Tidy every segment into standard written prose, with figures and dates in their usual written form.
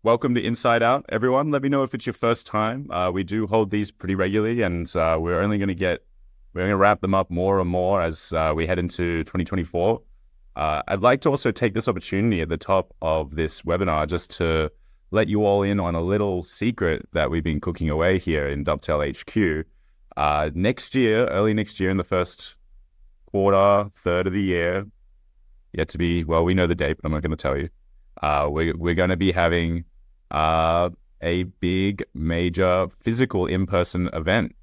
welcome to Inside Out, everyone. Let me know if it's your first time. We do hold these pretty regularly, and we're going to wrap them up more and more as we head into 2024. I'd like to also take this opportunity at the top of this webinar just to let you all in on a little secret that we've been cooking away here in Dovetail HQ. Next year, early next year, in the first quarter, third of the year, yet to be, well, we know the date, but I'm not going to tell you. We're going to be having a big, major physical in-person event.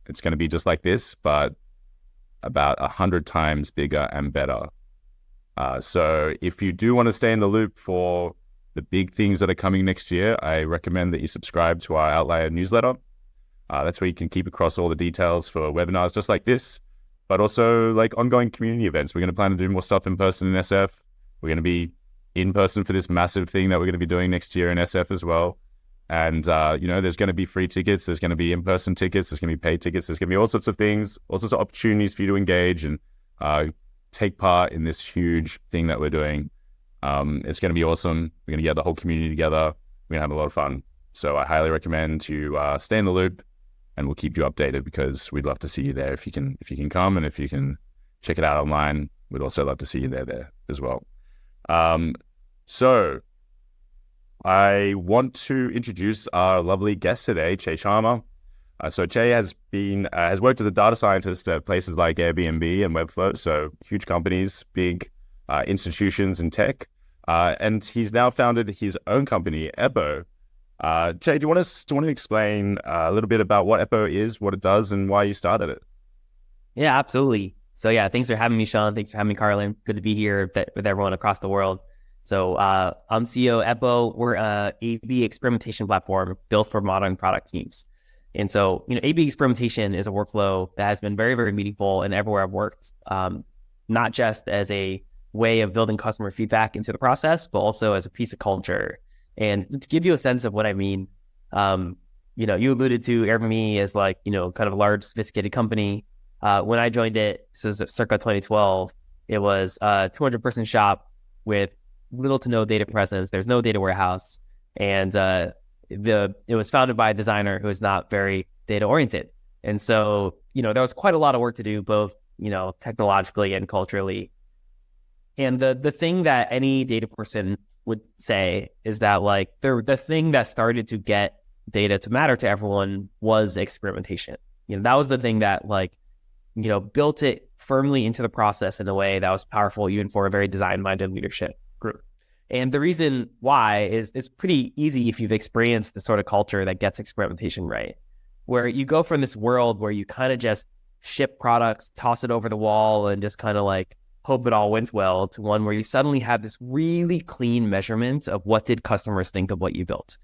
It's going to be just like this, but about 100 times bigger and better. So if you do want to stay in the loop for the big things that are coming next year, I recommend that you subscribe to our Outlier newsletter. That's where you can keep across all the details for webinars just like this, but also like ongoing community events. We're going to plan to do more stuff in person in SF. We're going to be in person for this massive thing that we're going to be doing next year in SF as well. And, there's going to be free tickets. There's going to be in-person tickets. There's going to be paid tickets. There's going to be all sorts of things, all sorts of opportunities for you to engage and take part in this huge thing that we're doing. It's going to be awesome. We're going to get the whole community together. We're going to have a lot of fun. So I highly recommend you stay in the loop, and we'll keep you updated because we'd love to see you there if you can come, and if you can check it out online, we'd also love to see you there as well. So I want to introduce our lovely guest today, Che Sharma. So Che has worked as a data scientist at places like Airbnb and Webflow, so huge companies, big institutions in tech, and he's now founded his own company, Eppo. Che, do you want to explain a little bit about what Eppo is, what it does, and why you started it? Yeah, absolutely. So yeah, thanks for having me, Sean. Thanks for having me, Carlin. Good to be here with everyone across the world. So I'm CEO of Eppo. We're a A/B experimentation platform built for modern product teams. And so, A/B experimentation is a workflow that has been very, very meaningful in everywhere I've worked, not just as a way of building customer feedback into the process, but also as a piece of culture. And to give you a sense of what I mean, you alluded to Airbnb as like, kind of a large, sophisticated company. When I joined it, so this is circa 2012, it was a 200-person shop with little to no data presence. There's no data warehouse. And it was founded by a designer who is not very data oriented. And so, there was quite a lot of work to do, both, technologically and culturally. And the thing that any data person would say is that like the thing that started to get data to matter to everyone was experimentation. That was the thing that built it firmly into the process in a way that was powerful, even for a very design-minded leadership group. And the reason why is it's pretty easy if you've experienced the sort of culture that gets experimentation right, where you go from this world where you kind of just ship products, toss it over the wall, and just kind of like hope it all went well, to one where you suddenly have this really clean measurement of what did customers think of what you built.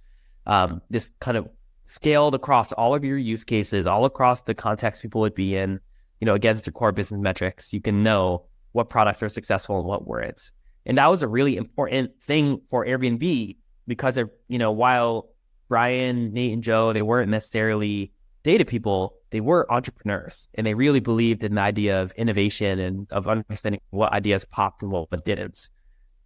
This kind of scaled across all of your use cases, all across the context people would be in, against your core business metrics. You can know what products are successful and what weren't. And that was a really important thing for Airbnb because of, while Brian, Nate, and Joe, they weren't necessarily data people, they were entrepreneurs, and they really believed in the idea of innovation and of understanding what ideas popped and what didn't.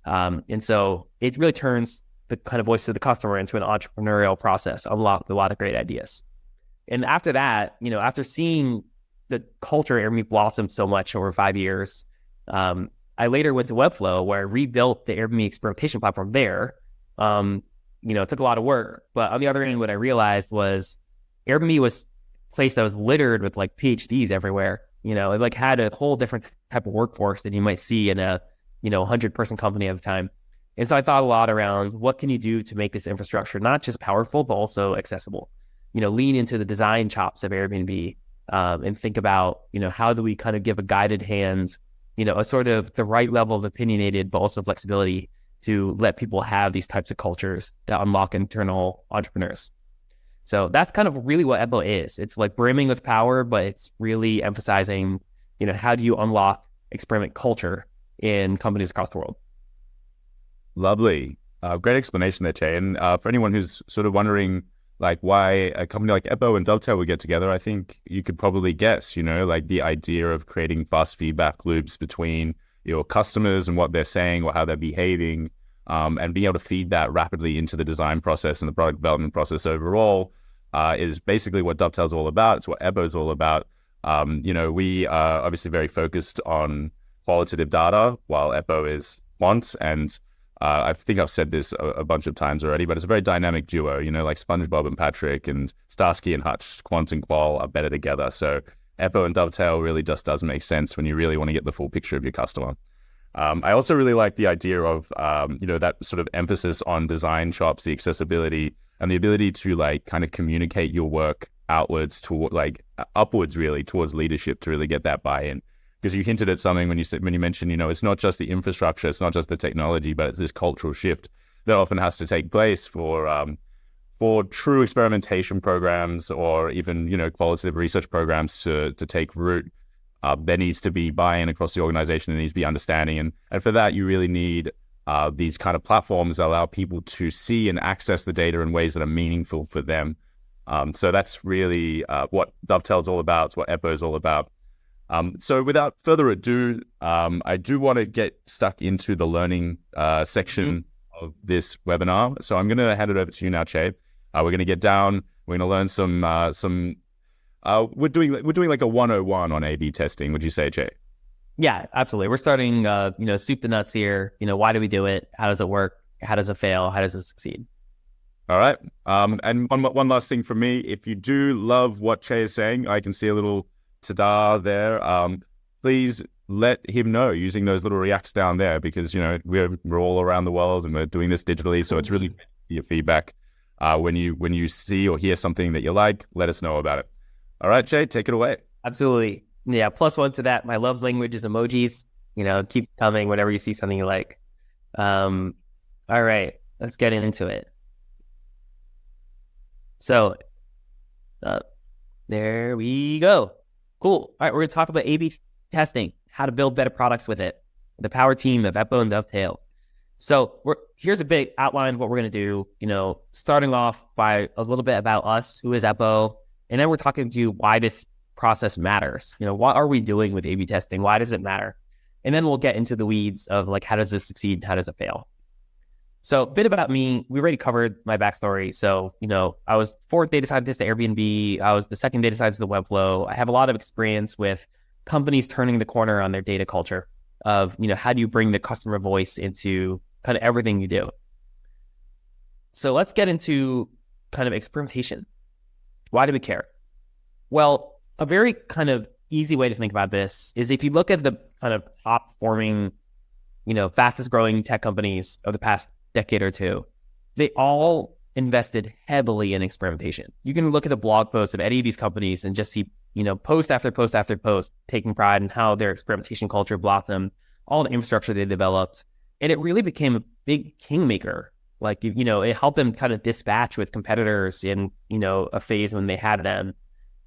And so it really turns the kind of voice of the customer into an entrepreneurial process, unlocked a lot of great ideas. And after that, after seeing the culture at Airbnb blossom so much over 5 years, I later went to Webflow, where I rebuilt the Airbnb experimentation platform there. It took a lot of work, but on the other end, what I realized was Airbnb was a place that was littered with like PhDs everywhere. It like had a whole different type of workforce than you might see in a 100-person company at the time. And so I thought a lot around what can you do to make this infrastructure not just powerful, but also accessible. Lean into the design chops of Airbnb and think about, how do we kind of give a guided hand, a sort of the right level of opinionated, but also flexibility to let people have these types of cultures that unlock internal entrepreneurs. So that's kind of really what Eppo is. It's like brimming with power, but it's really emphasizing, how do you unlock experiment culture in companies across the world? Lovely. Great explanation there, Che. And for anyone who's sort of wondering like why a company like Eppo and Dovetail would get together, I think you could probably guess, like the idea of creating fast feedback loops between your customers and what they're saying or how they're behaving and being able to feed that rapidly into the design process and the product development process overall is basically what Dovetail's all about. It's what Eppo's all about. We are obviously very focused on qualitative data, while Eppo is quant. And I think I've said this a bunch of times already, but it's a very dynamic duo, like SpongeBob and Patrick and Starsky and Hutch, quant and qual are better together. So Eppo and Dovetail really just does make sense when you really want to get the full picture of your customer. I also really like the idea of, that sort of emphasis on design chops, the accessibility, and the ability to kind of communicate your work outwards to upwards really towards leadership to really get that buy-in. Because you hinted at something when you mentioned, it's not just the infrastructure, it's not just the technology, but it's this cultural shift that often has to take place for true experimentation programs or even, qualitative research programs to take root. There needs to be buy-in across the organization. There needs to be understanding. And for that, you really need these kind of platforms that allow people to see and access the data in ways that are meaningful for them. So that's really what Dovetail's all about. It's what Eppo is all about. So without further ado, I do want to get stuck into the learning section of this webinar. So I'm going to hand it over to you now, Che. We're going to get down. We're going to learn some. We're doing like a 101 on A/B testing. Would you say, Che? Yeah, absolutely. We're starting, soup to nuts here. Why do we do it? How does it work? How does it fail? How does it succeed? All right. And one last thing from me. If you do love what Che is saying, I can see a little ta-da there. Please let him know using those little reacts down there, because we're all around the world and we're doing this digitally, so it's really your feedback. When you see or hear something that you like, let us know about it. All right, Che, take it away. Absolutely. Yeah. +1 to that. My love language is emojis. Keep coming whenever you see something you like. All right, let's get into it. So, there we go. Cool. All right, we're going to talk about A/B testing, how to build better products with it, the power team of Eppo and Dovetail. So here's a big outline of what we're going to do, starting off by a little bit about us, who is Eppo, and then we're talking to you why this process matters. What are we doing with A/B testing? Why does it matter? And then we'll get into the weeds of how does this succeed? How does it fail? So a bit about me, we already covered my backstory. So, I was 4th data scientist at Airbnb. I was the 2nd data scientist at Webflow. I have a lot of experience with companies turning the corner on their data culture of, how do you bring the customer voice into kind of everything you do? So let's get into kind of experimentation. Why do we care? Well, a very kind of easy way to think about this is if you look at the kind of top performing, fastest growing tech companies of the past decade or two, they all invested heavily in experimentation. You can look at the blog posts of any of these companies and just see, post after post after post, taking pride in how their experimentation culture blossomed, all the infrastructure they developed. And it really became a big kingmaker. It helped them kind of dispatch with competitors in, a phase when they had them.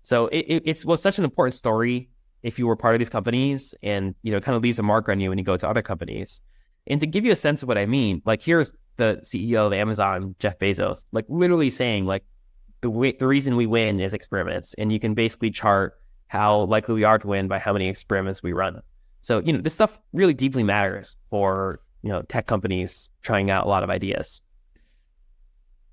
So it was such an important story if you were part of these companies, and, kind of leaves a mark on you when you go to other companies. And to give you a sense of what I mean, here's the CEO of Amazon, Jeff Bezos, literally saying, the reason we win is experiments. And you can basically chart how likely we are to win by how many experiments we run. So, this stuff really deeply matters for, tech companies trying out a lot of ideas.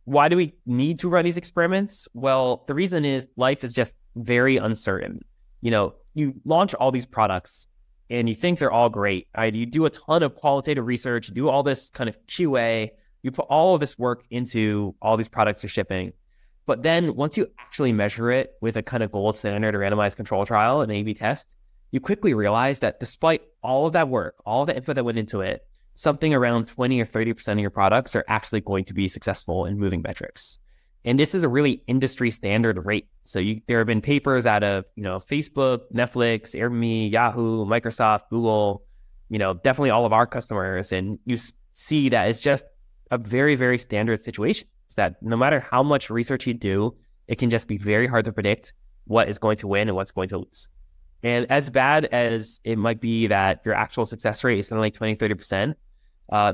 Why do we need to run these experiments? Well, the reason is life is just very uncertain. You launch all these products and you think they're all great. You do a ton of qualitative research, you do all this kind of QA, you put all of this work into all these products you're shipping. But then once you actually measure it with a kind of gold standard or randomized control trial, an A/B test, you quickly realize that despite all of that work, all the input that went into it, something around 20 or 30% of your products are actually going to be successful in moving metrics. And this is a really industry standard rate. So there have been papers out of, Facebook, Netflix, Airbnb, Yahoo, Microsoft, Google, definitely all of our customers. And you see that it's just a very, very standard situation. It's that no matter how much research you do, it can just be very hard to predict what is going to win and what's going to lose. And as bad as it might be that your actual success rate is something like 20, 30%,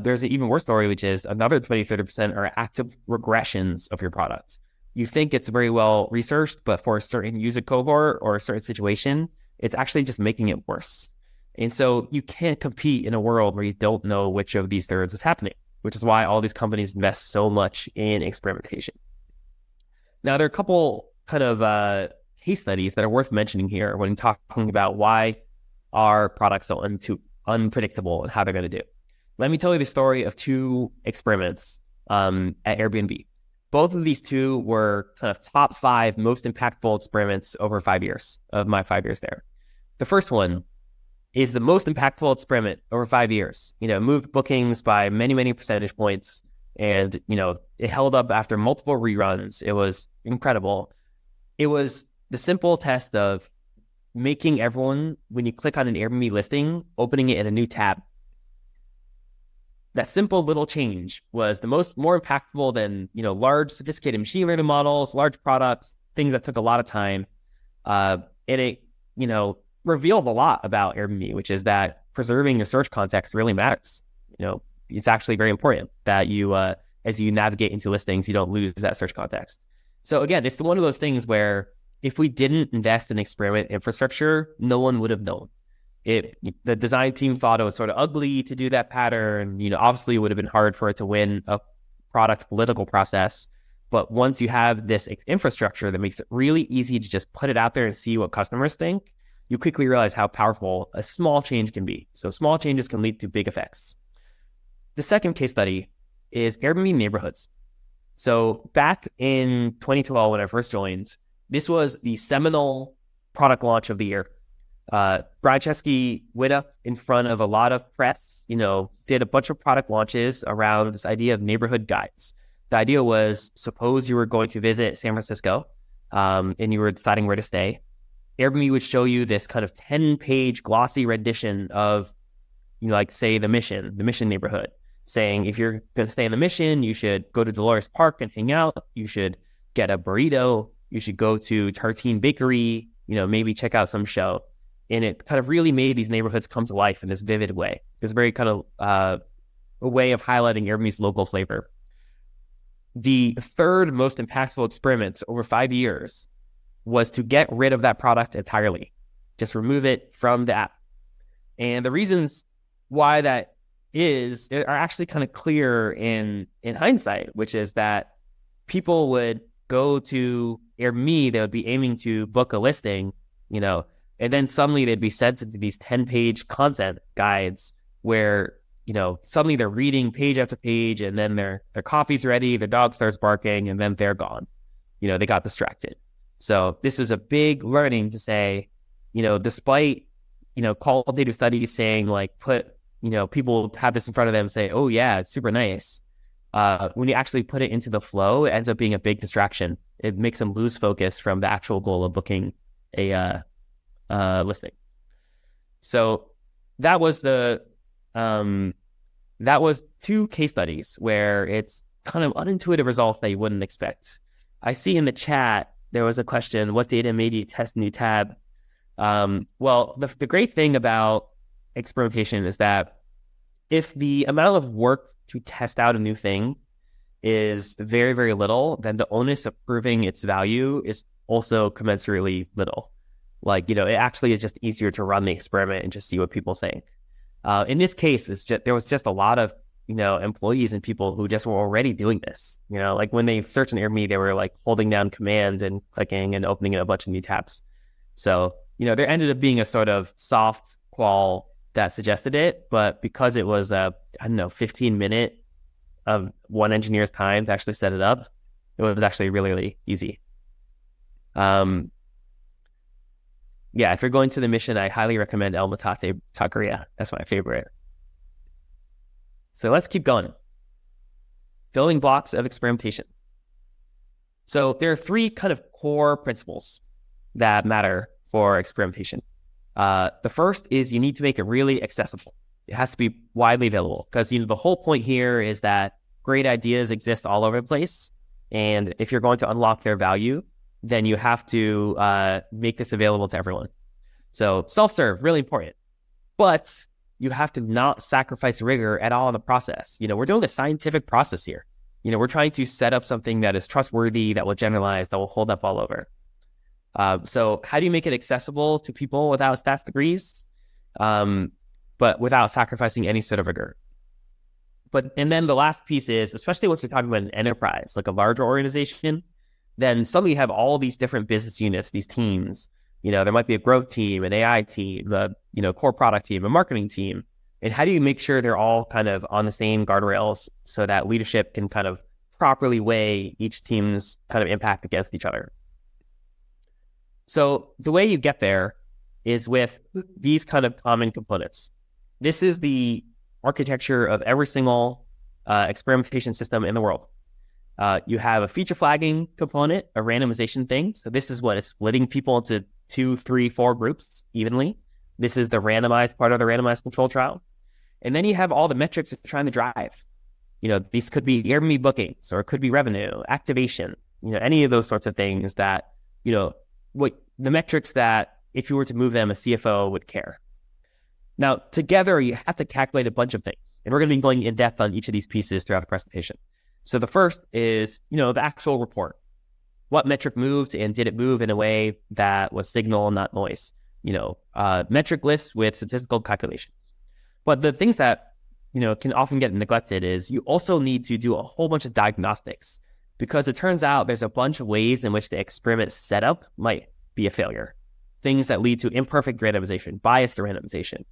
there's an even worse story, which is another 20, 30% are active regressions of your product. You think it's very well researched, but for a certain user cohort or a certain situation, it's actually just making it worse. And so you can't compete in a world where you don't know which of these thirds is happening. which is why all these companies invest so much in experimentation. Now, there are a couple kind of case studies that are worth mentioning here when talking about why are products so unpredictable and how they're going to do. Let me tell you the story of two experiments at Airbnb. Both of these two were kind of top 5 most impactful experiments over 5 years of my 5 years there. The first one is the most impactful experiment over 5 years. Moved bookings by many, many percentage points. And, it held up after multiple reruns. It was incredible. It was the simple test of making everyone, when you click on an Airbnb listing, opening it in a new tab. That simple little change was more impactful than, large sophisticated machine learning models, large products, things that took a lot of time. And it, revealed a lot about Airbnb, which is that preserving your search context really matters. It's actually very important that you, as you navigate into listings, you don't lose that search context. So again, it's one of those things where if we didn't invest in experiment infrastructure, no one would have known. The design team thought it was sort of ugly to do that pattern. Obviously it would have been hard for it to win a product political process. But once you have this infrastructure that makes it really easy to just put it out there and see what customers think, you quickly realize how powerful a small change can be. So small changes can lead to big effects. The second case study is Airbnb neighborhoods. So back in 2012, when I first joined, this was the seminal product launch of the year. Brian Chesky went up in front of a lot of press, did a bunch of product launches around this idea of neighborhood guides. The idea was, suppose you were going to visit San Francisco and you were deciding where to stay. Airbnb would show you this kind of 10-page glossy rendition of, say the Mission neighborhood, saying if you're going to stay in the Mission, you should go to Dolores Park and hang out. You should get a burrito. You should go to Tartine Bakery, maybe check out some show. And it kind of really made these neighborhoods come to life in this vivid way. It's very kind of a way of highlighting Airbnb's local flavor. The third most impactful experiment over 5 years was to get rid of that product entirely. Just remove it from the app. And the reasons why that are actually kind of clear in hindsight, which is that people would go to Airbnb, they would be aiming to book a listing, and then suddenly they'd be sent into these 10-page content guides where, suddenly they're reading page after page, and then their coffee's ready, their dog starts barking, and then they're gone. They got distracted. So this was a big learning to say, despite, qualitative studies saying people have this in front of them and say, oh yeah, it's super nice. When you actually put it into the flow, it ends up being a big distraction. It makes them lose focus from the actual goal of booking a listing. So that was two case studies where it's kind of unintuitive results that you wouldn't expect. I see in the chat, there was a question, what data made you test a new tab? Well, the great thing about experimentation is that if the amount of work to test out a new thing is very, very little, then the onus of proving its value is also commensurately little. It actually is just easier to run the experiment and just see what people think. In this case, there was just a lot of employees and people who just were already doing this. When they search in Airbnb, they were holding down commands and clicking and opening a bunch of new tabs. So, there ended up being a sort of soft qual that suggested it, but because it was 15 minute of one engineer's time to actually set it up, it was actually really, really easy. If you're going to the Mission, I highly recommend El Matate Taqueria. That's my favorite. So let's keep going. Building blocks of experimentation. So there are 3 kind of core principles that matter for experimentation. The first is you need to make it really accessible. It has to be widely available because the whole point here is that great ideas exist all over the place. And if you're going to unlock their value, then you have to make this available to everyone. So self-serve, really important. But you have to not sacrifice rigor at all in the process. We're doing a scientific process here. We're trying to set up something that is trustworthy, that will generalize, that will hold up all over. So how do you make it accessible to people without staff degrees, but without sacrificing any sort of rigor? And then the last piece is, especially once you're talking about an enterprise, like a larger organization, then suddenly you have all these different business units, these teams. There might be a growth team, an AI team, the core product team, a marketing team. And how do you make sure they're all kind of on the same guardrails so that leadership can kind of properly weigh each team's kind of impact against each other? So the way you get there is with these kind of common components. This is the architecture of every single experimentation system in the world. You have a feature flagging component, a randomization thing. So this is what is splitting people into 2, 3, 4 groups evenly. This is the randomized part of the randomized control trial. And then you have all the metrics you're trying to drive. These could be Airbnb bookings, or it could be revenue, activation, any of those sorts of things that, what the metrics that if you were to move them, a CFO would care. Now, together, you have to calculate a bunch of things. And we're going to be going in depth on each of these pieces throughout the presentation. So the first is, the actual report. What metric moved, and did it move in a way that was signal, not noise? Metric lists with statistical calculations. But the things that, can often get neglected is you also need to do a whole bunch of diagnostics, because it turns out there's a bunch of ways in which the experiment setup might be a failure. Things that lead to imperfect randomization, biased randomization.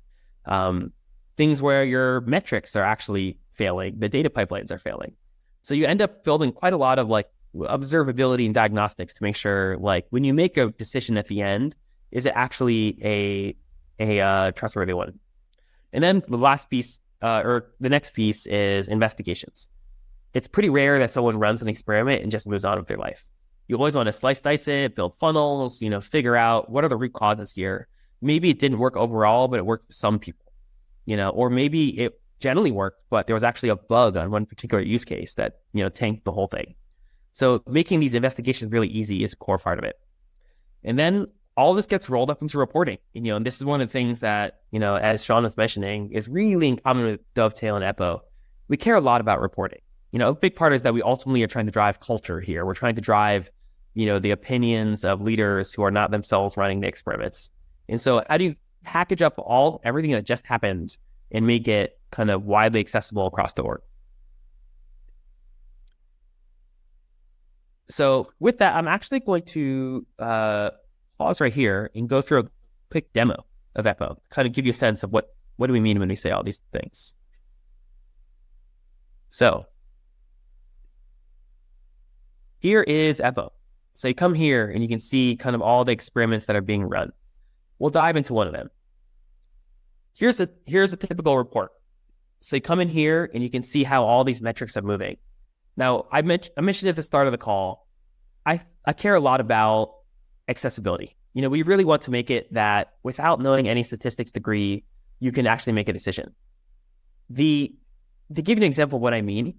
Things where your metrics are actually failing, the data pipelines are failing. So you end up building quite a lot of observability and diagnostics to make sure when you make a decision at the end, is it actually a trustworthy one? And then the last piece, or the next piece, is investigations. It's pretty rare that someone runs an experiment and just moves on with their life. You always want to dice it, build funnels, figure out what are the root causes here. Maybe it didn't work overall, but it worked for some people, or maybe it generally worked, but there was actually a bug on one particular use case that, tanked the whole thing. So making these investigations really easy is a core part of it. And then all this gets rolled up into reporting. And this is one of the things that, as Sean was mentioning, is really in common with Dovetail and Eppo. We care a lot about reporting. A big part is that we ultimately are trying to drive culture here. We're trying to drive, the opinions of leaders who are not themselves running the experiments. And so how do you package up everything that just happened and make it kind of widely accessible across the org? So with that, I'm actually going to pause right here and go through a quick demo of Eppo, kind of give you a sense of what do we mean when we say all these things. So here is Eppo. So you come here and you can see kind of all the experiments that are being run. We'll dive into one of them. Here's a typical report. So you come in here and you can see how all these metrics are moving. Now, I mentioned at the start of the call, I care a lot about accessibility. We really want to make it that without knowing any statistics degree, you can actually make a decision. To give you an example of what I mean,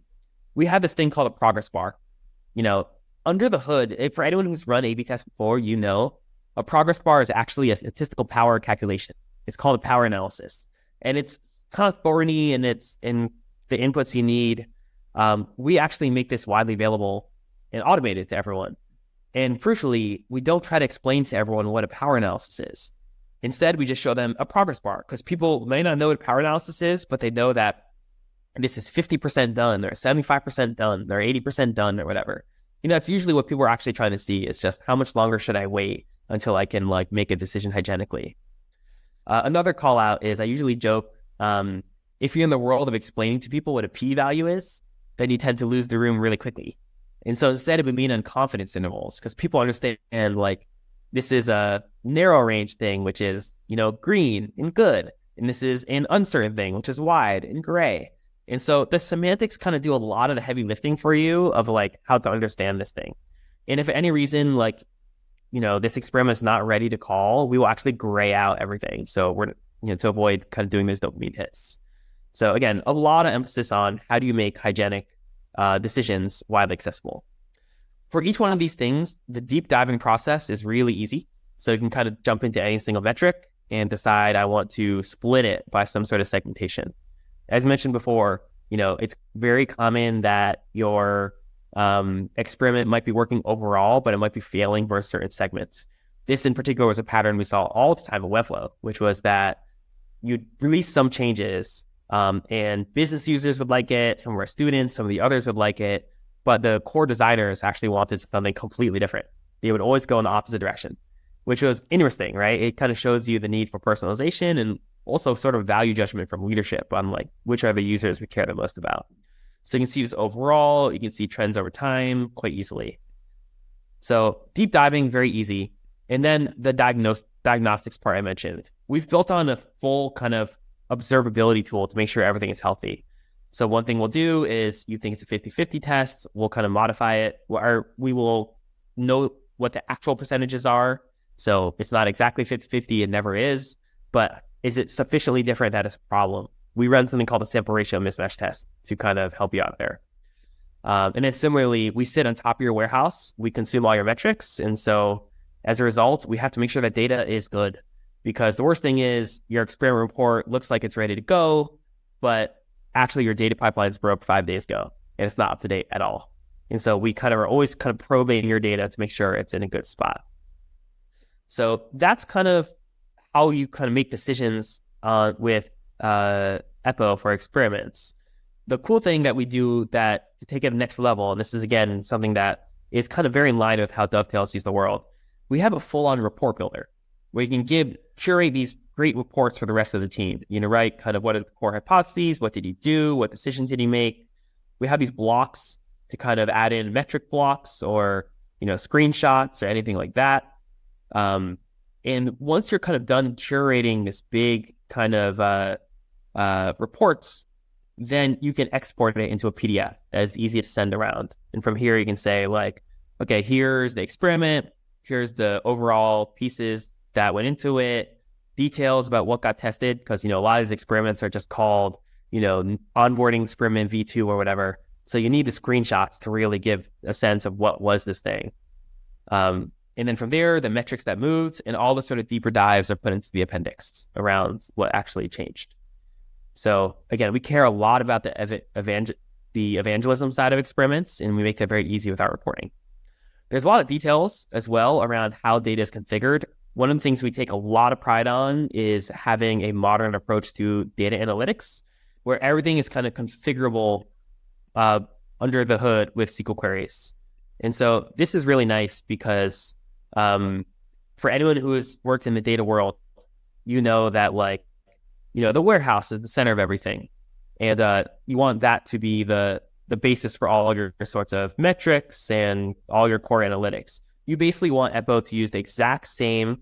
we have this thing called a progress bar. Under the hood, for anyone who's run A/B tests before, a progress bar is actually a statistical power calculation. It's called a power analysis. And it's kind of thorny, and it's in the inputs you need. We actually make this widely available and automated to everyone. And crucially, we don't try to explain to everyone what a power analysis is. Instead, we just show them a progress bar, because people may not know what power analysis is, but they know that this is 50% done, or 75% done, or 80% done, or whatever. It's usually what people are actually trying to see is just how much longer should I wait until I can make a decision hygienically. Another call out is I usually joke, if you're in the world of explaining to people what a p-value is, then you tend to lose the room really quickly. And so instead of it being on confidence intervals, because people understand this is a narrow range thing, which is, green and good. And this is an uncertain thing, which is wide and gray. And so the semantics kind of do a lot of the heavy lifting for you of how to understand this thing. And if for any reason, this experiment is not ready to call, we will actually gray out everything. So we're, to avoid kind of doing those dopamine hits. So again, a lot of emphasis on how do you make hygienic decisions widely accessible. For each one of these things, the deep diving process is really easy. So you can kind of jump into any single metric and decide I want to split it by some sort of segmentation. As mentioned before, it's very common that your experiment might be working overall, but it might be failing for a certain segment. This in particular was a pattern we saw all the time in Webflow, which was that you'd release some changes And business users would like it. Some of our students, some of the others would like it. But the core designers actually wanted something completely different. They would always go in the opposite direction, which was interesting, right? It kind of shows you the need for personalization and also sort of value judgment from leadership on like which are the users we care the most about. So you can see this overall, you can see trends over time quite easily. So deep diving, very easy. And then the diagnostics part I mentioned, we've built on a full kind of observability tool to make sure everything is healthy. So one thing we'll do is you think it's a 50-50 test, we'll kind of modify it, or we will know what the actual percentages are. So it's not exactly 50-50, it never is, but is it sufficiently different that it's a problem? We run something called a sample ratio mismatch test to kind of help you out there. And then similarly, we sit on top of your warehouse, we consume all your metrics. And so as a result, we have to make sure that data is good, because the worst thing is your experiment report looks like it's ready to go, but actually your data pipelines broke 5 days ago and it's not up to date at all. And so we kind of are always kind of probing your data to make sure it's in a good spot. So that's kind of how you kind of make decisions with Eppo for experiments. The cool thing that we do that to take it to the next level, and this is again something that is kind of very in line with how Dovetail sees the world, we have a full-on report builder where you can curate these great reports for the rest of the team. Right? Kind of what are the core hypotheses? What did he do? What decisions did he make? We have these blocks to kind of add in metric blocks or, screenshots or anything like that. And once you're kind of done curating this big kind of reports, then you can export it into a PDF that's easy to send around. And from here, you can say like, okay, here's the experiment. Here's the overall pieces that went into it, details about what got tested. Because, a lot of these experiments are just called, onboarding experiment V2 or whatever. So you need the screenshots to really give a sense of what was this thing. And then from there, the metrics that moved and all the sort of deeper dives are put into the appendix around what actually changed. So again, we care a lot about the evangelism side of experiments, and we make that very easy with our reporting. There's a lot of details as well around how data is configured. One of the things we take a lot of pride on is having a modern approach to data analytics, where everything is kind of configurable under the hood with SQL queries. And so this is really nice because for anyone who has worked in the data world, that the warehouse is the center of everything. And you want that to be the basis for all your sorts of metrics and all your core analytics. You basically want Eppo to use the exact same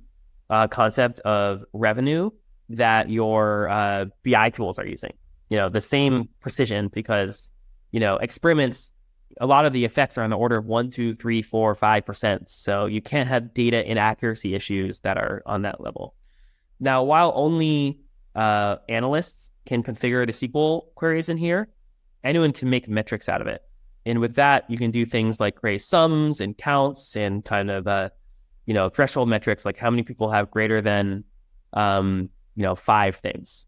concept of revenue that your BI tools are using. The same precision, because, experiments, a lot of the effects are on the order of 1, 2, 3, 4, 5%. So you can't have data inaccuracy issues that are on that level. Now, while only analysts can configure the SQL queries in here, anyone can make metrics out of it. And with that, you can do things like create sums and counts and kind of, threshold metrics, like how many people have greater than, 5 things.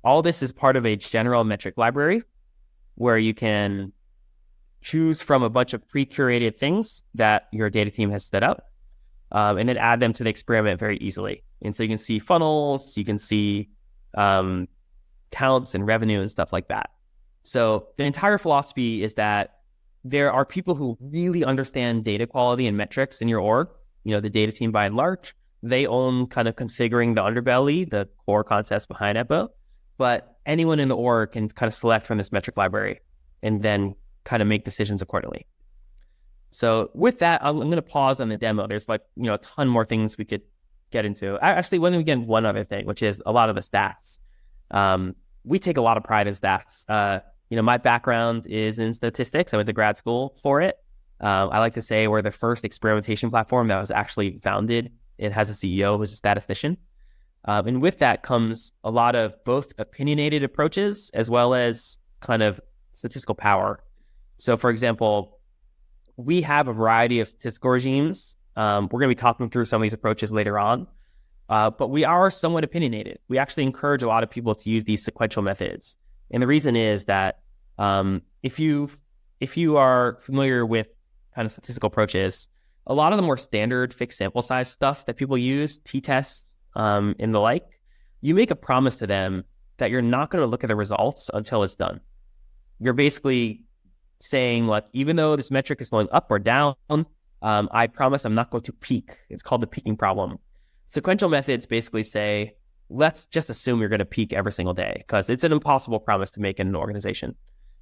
All this is part of a general metric library where you can choose from a bunch of pre-curated things that your data team has set up, and then add them to the experiment very easily. And so you can see funnels, you can see counts and revenue and stuff like that. So the entire philosophy is that there are people who really understand data quality and metrics in your org, the data team by and large. They own kind of configuring the underbelly, the core concepts behind Eppo, but anyone in the org can kind of select from this metric library and then kind of make decisions accordingly. So with that, I'm going to pause on the demo. There's a ton more things we could get into. Actually, let me get one other thing, which is a lot of the stats. We take a lot of pride in stats. My background is in statistics. I went to grad school for it. I like to say we're the first experimentation platform that was actually founded. It has a CEO who's a statistician. And with that comes a lot of both opinionated approaches as well as kind of statistical power. So for example, we have a variety of statistical regimes. We're going to be talking through some of these approaches later on, but we are somewhat opinionated. We actually encourage a lot of people to use these sequential methods. And the reason is that if you are familiar with kind of statistical approaches, a lot of the more standard fixed sample size stuff that people use, t-tests and the like, you make a promise to them that you're not going to look at the results until it's done. You're basically saying, like, even though this metric is going up or down, I promise I'm not going to peak. It's called the peaking problem. Sequential methods basically say, let's just assume you're going to peak every single day, because it's an impossible promise to make in an organization.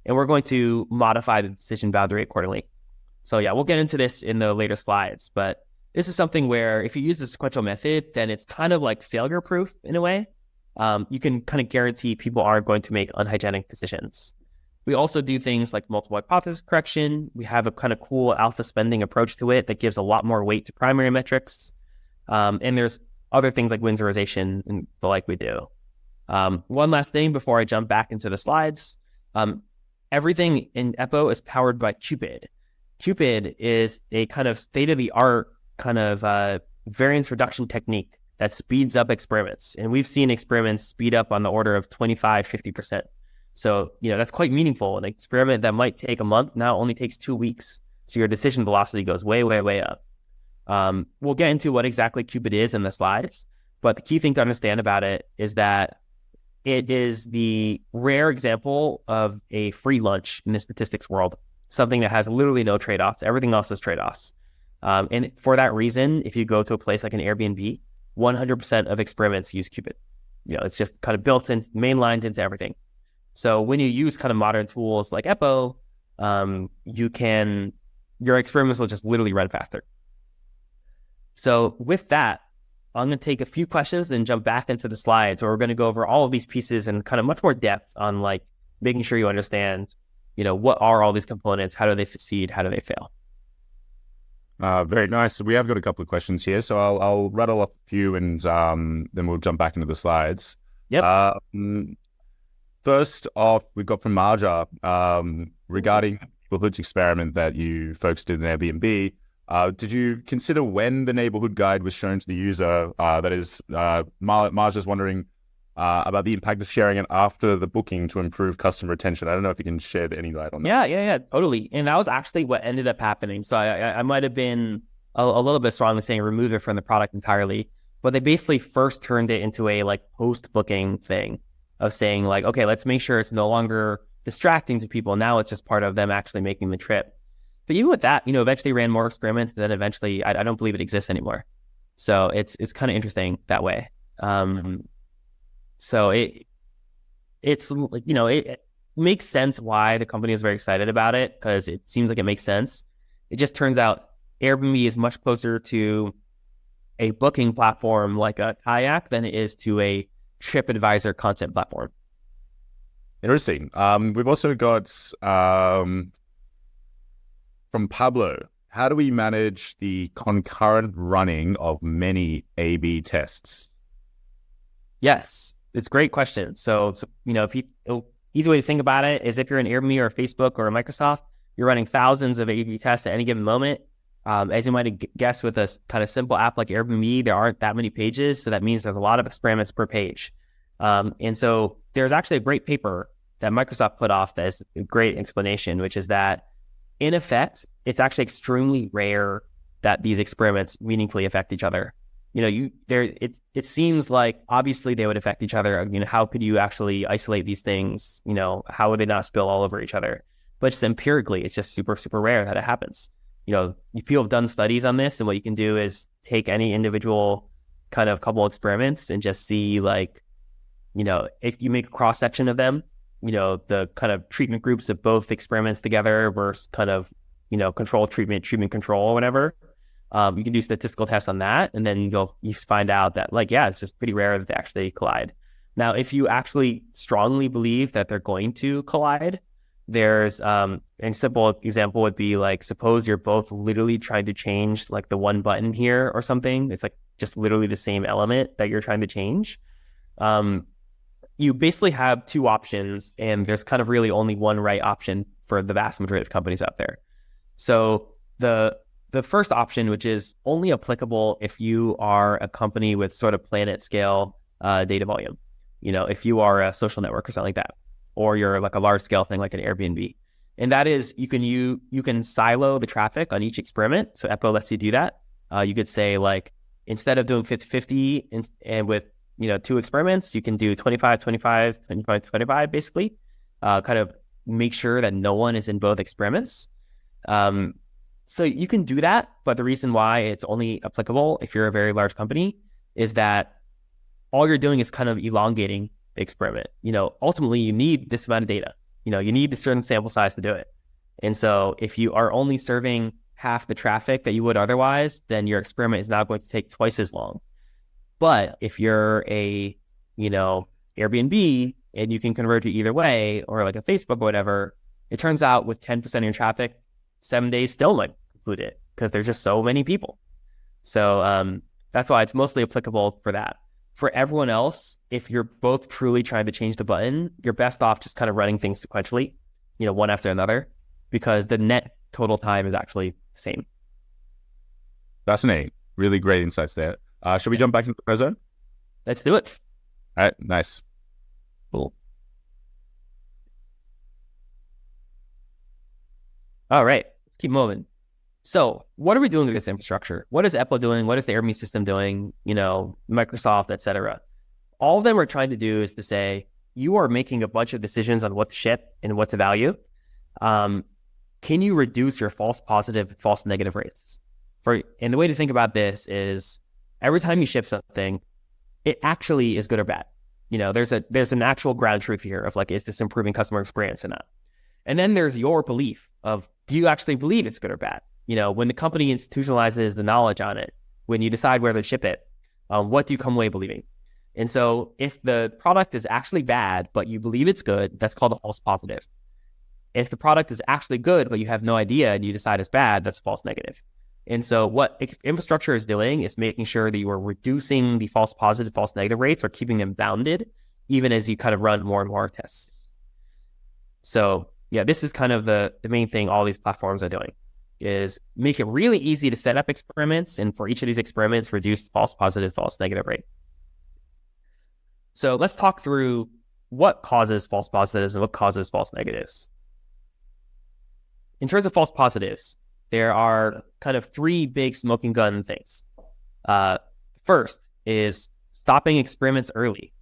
And we're going to modify the decision boundary accordingly. So yeah, we'll get into this in the later slides, but this is something where if you use the sequential method, then it's kind of like failure proof in a way. You can kind of guarantee people aren't going to make unhygienic decisions. We also do things like multiple hypothesis correction. We have a kind of cool alpha spending approach to it that gives a lot more weight to primary metrics. And there's other things like winsorization and the like we do. One last thing before I jump back into the slides. Everything in Eppo is powered by Cupid. Cupid is a kind of state-of-the-art kind of variance reduction technique that speeds up experiments. And we've seen experiments speed up on the order of 25, 50%. So, that's quite meaningful. An experiment that might take a month now only takes 2 weeks. So your decision velocity goes way, way, way up. We'll get into what exactly Cupid is in the slides, but the key thing to understand about it is that it is the rare example of a free lunch in the statistics world, something that has literally no trade-offs. Everything else is trade-offs. And for that reason, if you go to a place like an Airbnb, 100% of experiments use Cupid. It's just kind of built in, mainlined into everything. So when you use kind of modern tools like Eppo, your experiments will just literally run faster. So with that, I'm going to take a few questions, then jump back into the slides, where we're going to go over all of these pieces in kind of much more depth on like making sure you understand, what are all these components? How do they succeed? How do they fail? Very nice. So we have got a couple of questions here. So I'll rattle up a few and then we'll jump back into the slides. Yep. First off, we've got from Marja regarding the neighborhood experiment that you folks did in Airbnb. Did you consider when the neighborhood guide was shown to the user? That is, Marja's wondering about the impact of sharing it after the booking to improve customer retention. I don't know if you can shed any light on that. Yeah, totally. And that was actually what ended up happening. So I might have been a little bit strong in saying remove it from the product entirely, but they basically first turned it into a like post-booking thing of saying like, okay, let's make sure it's no longer distracting to people. Now it's just part of them actually making the trip. But even with that, eventually ran more experiments, and then eventually I don't believe it exists anymore. So it's kind of interesting that way. So it makes sense why the company is very excited about it, because it seems like it makes sense. It just turns out Airbnb is much closer to a booking platform like a Kayak than it is to a TripAdvisor content platform. Interesting. We've also got from Pablo, how do we manage the concurrent running of many A/B tests? Yes, it's a great question. So easy way to think about it is if you're an Airbnb or a Facebook or a Microsoft, you're running thousands of A/B tests at any given moment. As you might guess, with a kind of simple app like Airbnb, there aren't that many pages. So that means there's a lot of experiments per page. And so there's actually a great paper that Microsoft put off that is a great explanation, which is that in effect, it's actually extremely rare that these experiments meaningfully affect each other. It seems like obviously they would affect each other. How could you actually isolate these things? How would they not spill all over each other? But just empirically, it's just super, super rare that it happens. People have done studies on this, and what you can do is take any individual kind of couple experiments and just see like, if you make a cross section of them, the kind of treatment groups of both experiments together versus kind of, control treatment control or whatever. You can do statistical tests on that, and then you find out that like, yeah, it's just pretty rare that they actually collide. Now, if you actually strongly believe that they're going to collide, there's a simple example would be like, suppose you're both literally trying to change like the one button here or something. It's like just literally the same element that you're trying to change. You basically have two options, and there's kind of really only one right option for the vast majority of companies out there. So the first option, which is only applicable if you are a company with sort of planet scale data volume, if you are a social network or something like that, or you're like a large scale thing like an Airbnb. And that is, you can silo the traffic on each experiment. So Eppo lets you do that. You could say like, instead of doing 50-50 and with 2 experiments, you can do 25, 25, 25, 25, basically, kind of make sure that no one is in both experiments. So you can do that, but the reason why it's only applicable if you're a very large company is that all you're doing is kind of elongating the experiment. Ultimately you need this amount of data. You need a certain sample size to do it. And so if you are only serving half the traffic that you would otherwise, then your experiment is now going to take twice as long. But if you're a, Airbnb and you can convert it either way, or like a Facebook or whatever, it turns out with 10% of your traffic, 7 days still might conclude it because there's just so many people. So that's why it's mostly applicable for that. For everyone else, if you're both truly trying to change the button, you're best off just kind of running things sequentially, one after another, because the net total time is actually the same. Fascinating. Really great insights there. Should we jump back into the present? Let's do it. All right, nice. Cool. All right, let's keep moving. So what are we doing with this infrastructure? What is Eppo doing? What is the Airbnb system doing? Microsoft, et cetera. All of them are trying to do is to say, you are making a bunch of decisions on what to ship and what to value. Can you reduce your false positive, false negative rates? And the way to think about this is every time you ship something, it actually is good or bad. There's an actual ground truth here of like, is this improving customer experience or not? And then there's your belief of, do you actually believe it's good or bad? When the company institutionalizes the knowledge on it, when you decide where to ship it, what do you come away believing? And so if the product is actually bad, but you believe it's good, that's called a false positive. If the product is actually good, but you have no idea and you decide it's bad, that's false negative. And so what infrastructure is doing is making sure that you are reducing the false positive, false negative rates, or keeping them bounded, even as you kind of run more and more tests. So yeah, this is kind of the main thing all these platforms are doing, is make it really easy to set up experiments, and for each of these experiments, reduce false positive, false negative rate. So let's talk through what causes false positives and what causes false negatives. In terms of false positives, there are kind of 3 big smoking gun things. First is stopping experiments early.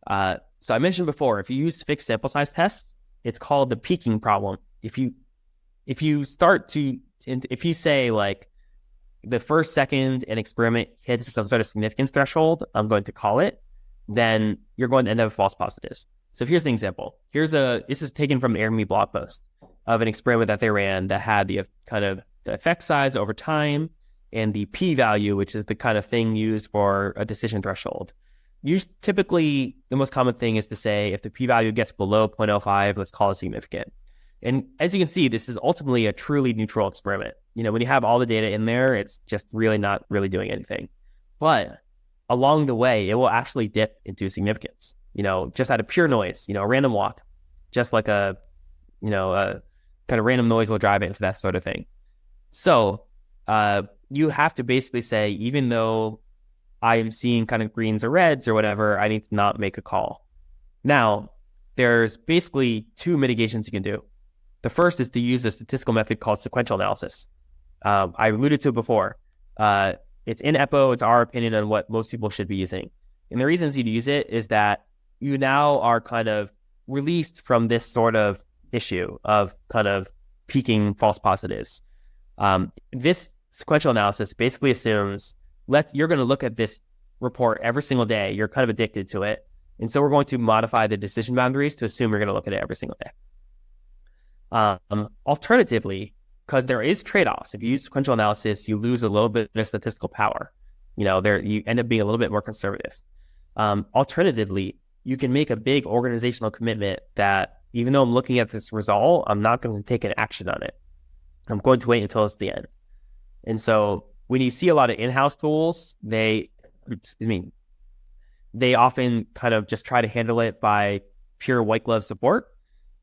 So I mentioned before, if you use fixed sample size tests, it's called the peaking problem. If you say like the first second an experiment hits some sort of significance threshold, I'm going to call it, then you're going to end up with false positives. So here's an example. This is taken from an Airbnb blog post of an experiment that they ran that had the kind of the effect size over time and the p-value, which is the kind of thing used for a decision threshold. Typically, the most common thing is to say if the p-value gets below 0.05, let's call it significant. And as you can see, this is ultimately a truly neutral experiment. When you have all the data in there, it's just really not really doing anything. But along the way, it will actually dip into significance, just out of pure noise, a random walk, just like a kind of random noise will drive it into that sort of thing. So you have to basically say, even though I am seeing kind of greens or reds or whatever, I need to not make a call. Now, there's basically 2 mitigations you can do. The first is to use a statistical method called sequential analysis. I alluded to it before. It's in Eppo. It's our opinion on what most people should be using. And the reasons you'd use it is that you now are kind of released from this sort of issue of kind of peaking false positives. This sequential analysis basically assumes you're going to look at this report every single day. You're kind of addicted to it. And so we're going to modify the decision boundaries to assume you're going to look at it every single day. Alternatively, because there is trade-offs. If you use sequential analysis, you lose a little bit of statistical power. You end up being a little bit more conservative. Alternatively, you can make a big organizational commitment that even though I'm looking at this result, I'm not going to take an action on it. I'm going to wait until it's the end. And so when you see a lot of in-house tools, they often kind of just try to handle it by pure white glove support.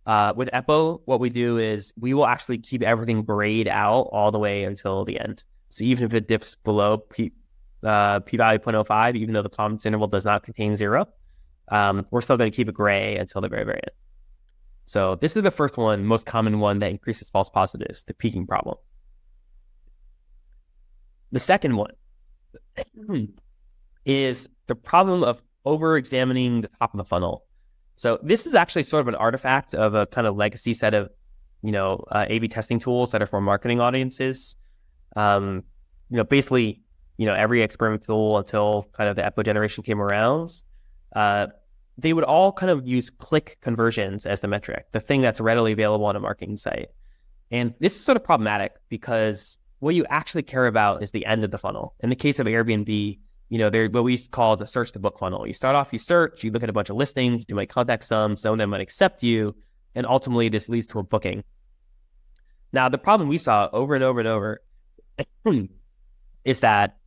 With Eppo, what we do is we will actually keep everything grayed out all the way until the end. So even if it dips below p-value 0.05, even though the confidence interval does not contain 0, we're still going to keep it gray until the very, very end. So this is the first one, most common one that increases false positives, the peaking problem. The second one is the problem of over-examining the top of the funnel. So this is actually sort of an artifact of a kind of legacy set of, A/B testing tools that are for marketing audiences. Basically, every experiment tool until kind of the Eppo generation came around, they would all kind of use click conversions as the metric, the thing that's readily available on a marketing site. And this is sort of problematic because what you actually care about is the end of the funnel. In the case of Airbnb, they're what we call the search to book funnel. You start off, you search, you look at a bunch of listings, you might contact some of them might accept you, and ultimately this leads to a booking. Now, the problem we saw over and over and over is that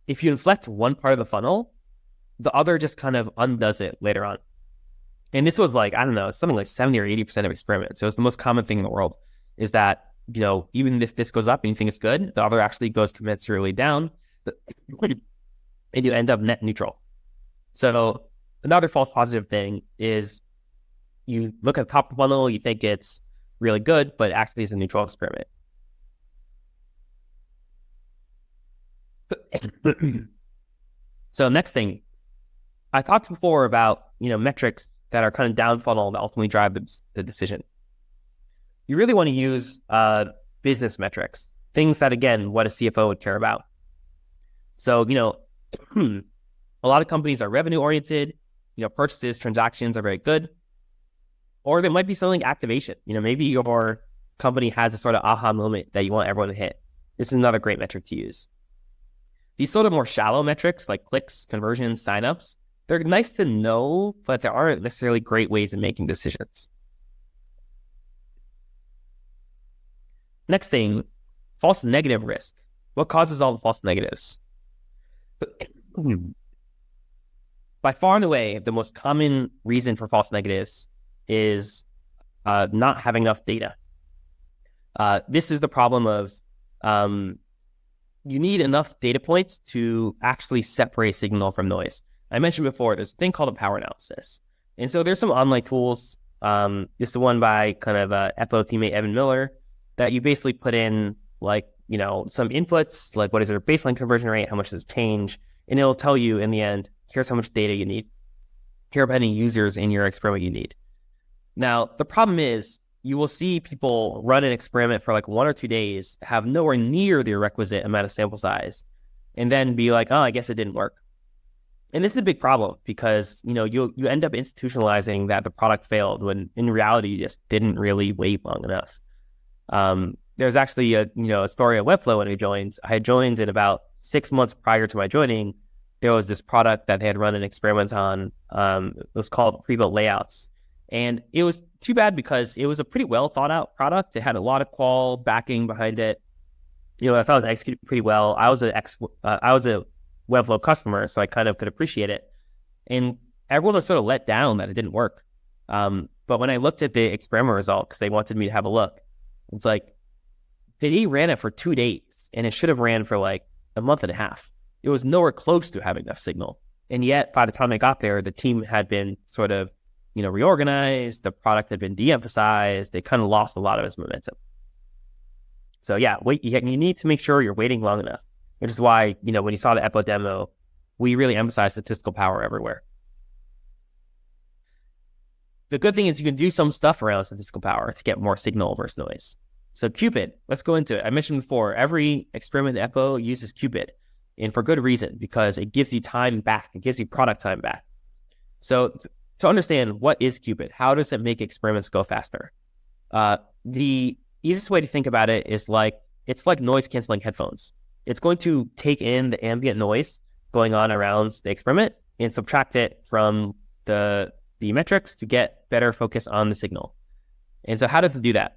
if you inflect one part of the funnel, the other just kind of undoes it later on. And this was like, I don't know, something like 70 or 80% of experiments. So it's the most common thing in the world is that, even if this goes up and you think it's good, the other actually goes commensurately down and you end up net neutral. So another false positive thing is you look at the top of the funnel, you think it's really good, but actually it's a neutral experiment. So next thing, I talked before about, metrics that are kind of down funnel that ultimately drive the decision. You really want to use business metrics, things that, again, what a CFO would care about. So, a lot of companies are revenue oriented, purchases, transactions are very good. Or there might be something like activation. Maybe your company has a sort of aha moment that you want everyone to hit. This is another great metric to use. These sort of more shallow metrics like clicks, conversions, signups, they're nice to know, but there aren't necessarily great ways of making decisions. Next thing, false negative risk. What causes all the false negatives? By far and away, the most common reason for false negatives is not having enough data. This is the problem of you need enough data points to actually separate signal from noise. I mentioned before, there's a thing called a power analysis. And so there's some online tools. This is one by kind of Eppo teammate Evan Miller that you basically put in some inputs, like what is your baseline conversion rate, how much does it change, and it'll tell you in the end, here's how much data you need. Here are how many users in your experiment you need. Now, the problem is you will see people run an experiment for like 1 or 2 days, have nowhere near the requisite amount of sample size, and then be like, oh, I guess it didn't work. And this is a big problem because, you end up institutionalizing that the product failed when in reality you just didn't really wait long enough. There's actually a story at Webflow when I joined. I had joined in about 6 months prior to my joining. There was this product that they had run an experiment on. It was called pre-built layouts. And it was too bad because it was a pretty well thought out product. It had a lot of qual backing behind it. I thought it was executed pretty well. I was a Webflow customer, so I kind of could appreciate it. And everyone was sort of let down that it didn't work. But when I looked at the experiment results, they wanted me to have a look. It's like, they ran it for 2 days, and it should have ran for like a month and a half. It was nowhere close to having enough signal. And yet, by the time I got there, the team had been sort of, reorganized. The product had been de-emphasized. They kind of lost a lot of its momentum. So yeah, you need to make sure you're waiting long enough, which is why, when you saw the Eppo demo, we really emphasized statistical power everywhere. The good thing is you can do some stuff around statistical power to get more signal versus noise. So Cupid, let's go into it. I mentioned before, every experiment in Eppo uses Cupid, and for good reason, because it gives you time back. It gives you product time back. So to understand what is Cupid, how does it make experiments go faster? The easiest way to think about it is it's like noise canceling headphones. It's going to take in the ambient noise going on around the experiment and subtract it from the metrics to get better focus on the signal. And so how does it do that?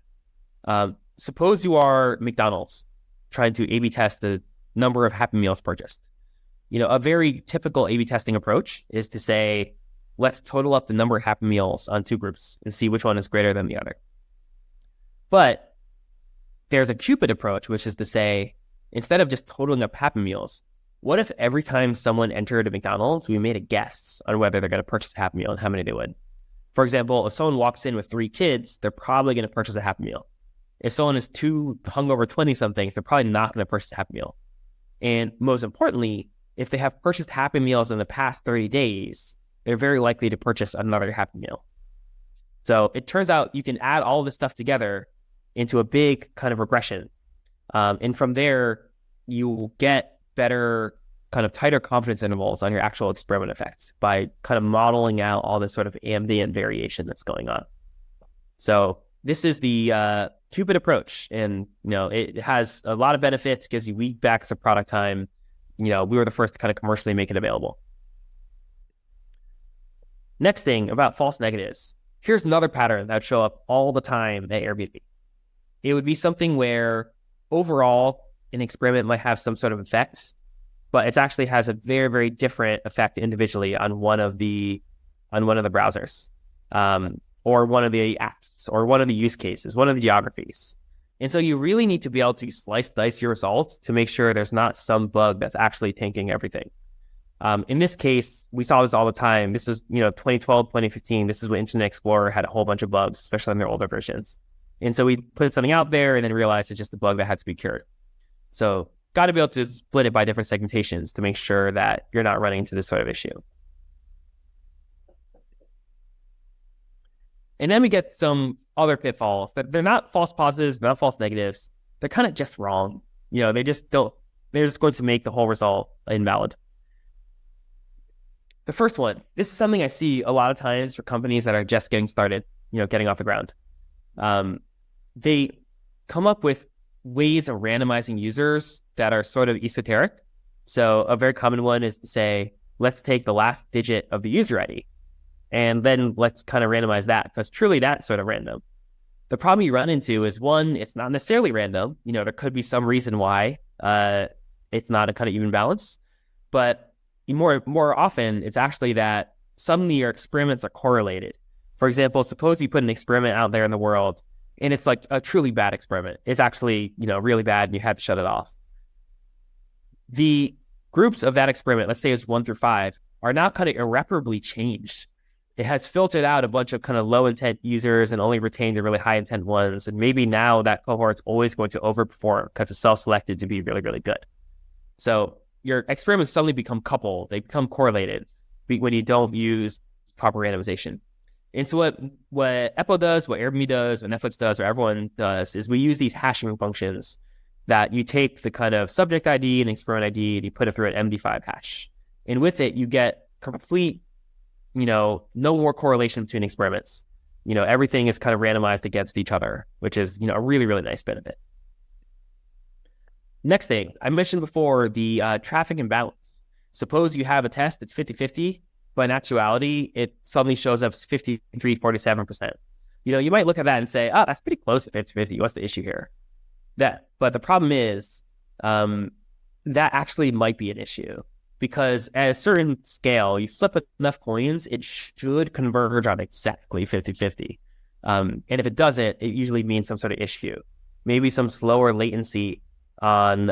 Suppose you are McDonald's trying to A/B test the number of Happy Meals purchased. A very typical A/B testing approach is to say, let's total up the number of Happy Meals on 2 groups and see which one is greater than the other. But there's a Cupid approach, which is to say, instead of just totaling up Happy Meals, what if every time someone entered a McDonald's, we made a guess on whether they're going to purchase a Happy Meal and how many they would? For example, if someone walks in with 3 kids, they're probably going to purchase a Happy Meal. If someone is 2 hungover 20-somethings, they're probably not going to purchase a Happy Meal. And most importantly, if they have purchased Happy Meals in the past 30 days, they're very likely to purchase another Happy Meal. So it turns out you can add all this stuff together into a big kind of regression. And from there, you will get better kind of tighter confidence intervals on your actual experiment effects by kind of modeling out all this sort of ambient variation that's going on. So this is the Cupid approach. And, it has a lot of benefits, gives you week backs of product time. We were the first to kind of commercially make it available. Next thing about false negatives. Here's another pattern that would show up all the time at Airbnb. It would be something where overall an experiment might have some sort of effect, but it actually has a very, very different effect individually on one of the browsers, or one of the apps, or one of the use cases, one of the geographies. And so you really need to be able to slice dice your results to make sure there's not some bug that's actually tanking everything. In this case, we saw this all the time. This was, 2012, 2015. This is when Internet Explorer had a whole bunch of bugs, especially on their older versions. And so we put something out there and then realized it's just a bug that had to be cured. So got to be able to split it by different segmentations to make sure that you're not running into this sort of issue. And then we get some other pitfalls that they're not false positives, not false negatives. They're kind of just wrong. They're just going to make the whole result invalid. The first one, this is something I see a lot of times for companies that are just getting started, getting off the ground. They come up with ways of randomizing users that are sort of esoteric. So a very common one is to say, let's take the last digit of the user ID, and then let's kind of randomize that, because truly that's sort of random. The problem you run into is, one, it's not necessarily random. There could be some reason why it's not a kind of even balance, but more often, it's actually that some of your experiments are correlated. For example, suppose you put an experiment out there in the world, and it's like a truly bad experiment. It's actually, really bad, and you have to shut it off. The groups of that experiment, let's say it's 1 through 5, are now kind of irreparably changed. It has filtered out a bunch of kind of low intent users and only retained the really high intent ones. And maybe now that cohort's always going to overperform because it's self-selected to be really, really good. So your experiments suddenly become coupled. They become correlated when you don't use proper randomization. And so what Eppo does, what Airbnb does, what Netflix does, or everyone does, is we use these hashing functions that you take the kind of subject ID and experiment ID and you put it through an MD5 hash. And with it, you get complete, no more correlation between experiments. Everything is kind of randomized against each other, which is, a really, really nice benefit. Next thing, I mentioned before the traffic imbalance. Suppose you have a test that's 50-50, but in actuality, it suddenly shows up as 53-47%. You might look at that and say, oh, that's pretty close to 50-50. What's the issue here? But the problem is that actually might be an issue, because at a certain scale, you flip enough coins, it should converge on exactly 50-50. And if it doesn't, it usually means some sort of issue. Maybe some slower latency on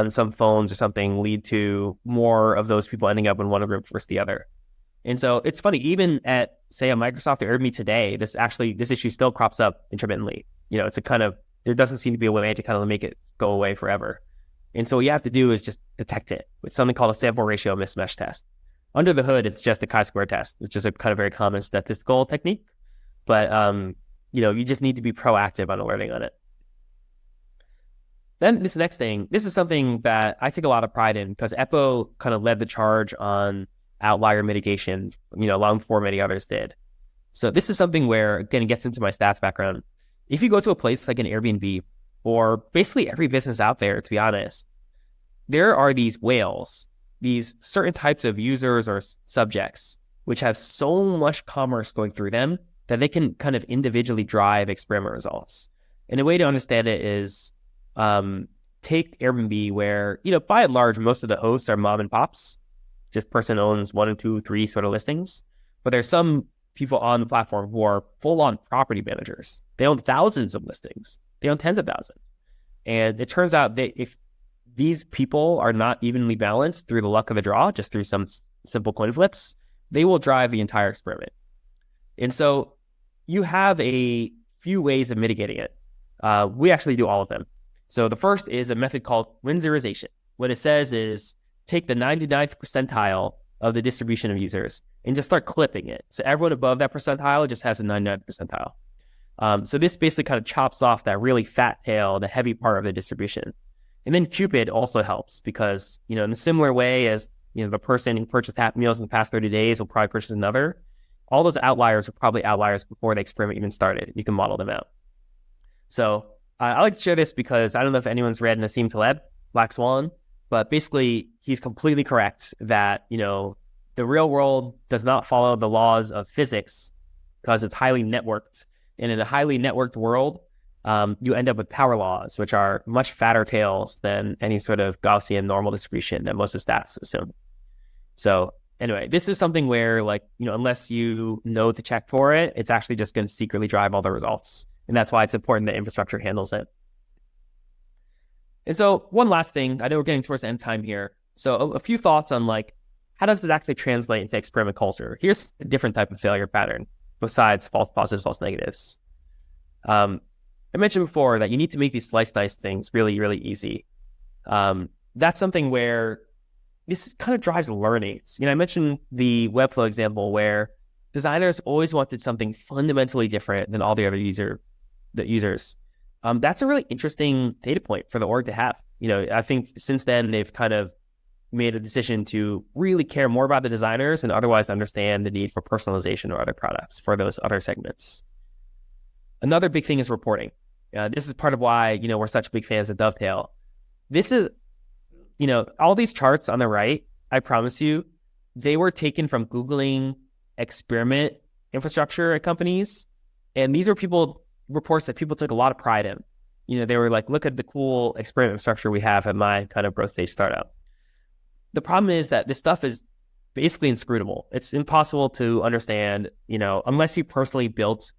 some phones or something lead to more of those people ending up in one group versus the other. And so it's funny, even at, say, a Microsoft or Airbnb today, this issue still crops up intermittently. It's a kind of, there doesn't seem to be a way to kind of make it go away forever. And so what you have to do is just detect it with something called a sample ratio mismatch test. Under the hood, it's just a chi-square test, which is a kind of very common statistical technique. But, you just need to be proactive on alerting on it. Then this next thing, this is something that I take a lot of pride in, because Eppo kind of led the charge on outlier mitigation, long before many others did. So this is something where, again, it gets into my stats background. If you go to a place like an Airbnb, or basically every business out there, to be honest, there are these whales, these certain types of users or subjects, which have so much commerce going through them that they can kind of individually drive experiment results. And a way to understand it is, take Airbnb, where, by and large, most of the hosts are mom and pops. Just person owns 1 or 2, 3 sort of listings. But there's some people on the platform who are full-on property managers. They own thousands of listings. They own tens of thousands. And it turns out that if these people are not evenly balanced through the luck of the draw, just through some simple coin flips, they will drive the entire experiment. And so you have a few ways of mitigating it. We actually do all of them. So the first is a method called Winsorization. What it says is, take the 99th percentile of the distribution of users and just start clipping it. So everyone above that percentile just has a 99th percentile. So this basically kind of chops off that really fat tail, the heavy part of the distribution. And then Cupid also helps because, in a similar way as, the person who purchased Happy Meals in the past 30 days will probably purchase another. All those outliers are probably outliers before the experiment even started. You can model them out. So I like to share this because I don't know if anyone's read Nassim Taleb, Black Swan, but basically he's completely correct that, the real world does not follow the laws of physics because it's highly networked. And in a highly networked world, you end up with power laws, which are much fatter tails than any sort of Gaussian normal distribution that most of stats assume. So anyway, this is something where unless you know to check for it, it's actually just going to secretly drive all the results. And that's why it's important that infrastructure handles it. And so one last thing, I know we're getting towards the end time here. So a few thoughts on how does this actually translate into experiment culture? Here's a different type of failure pattern besides false positives, false negatives. I mentioned before that you need to make these slice dice things really, really easy. That's something where this kind of drives learning. I mentioned the Webflow example where designers always wanted something fundamentally different than all the other users. That's a really interesting data point for the org to have. I think since then they've kind of made a decision to really care more about the designers and otherwise understand the need for personalization or other products for those other segments. Another big thing is reporting. This is part of why, we're such big fans of Dovetail. This is, all these charts on the right, I promise you, they were taken from Googling experiment infrastructure at companies. And these are reports that people took a lot of pride in. They were like, look at the cool experiment infrastructure we have at my kind of growth stage startup. The problem is that this stuff is basically inscrutable. It's impossible to understand, unless you personally built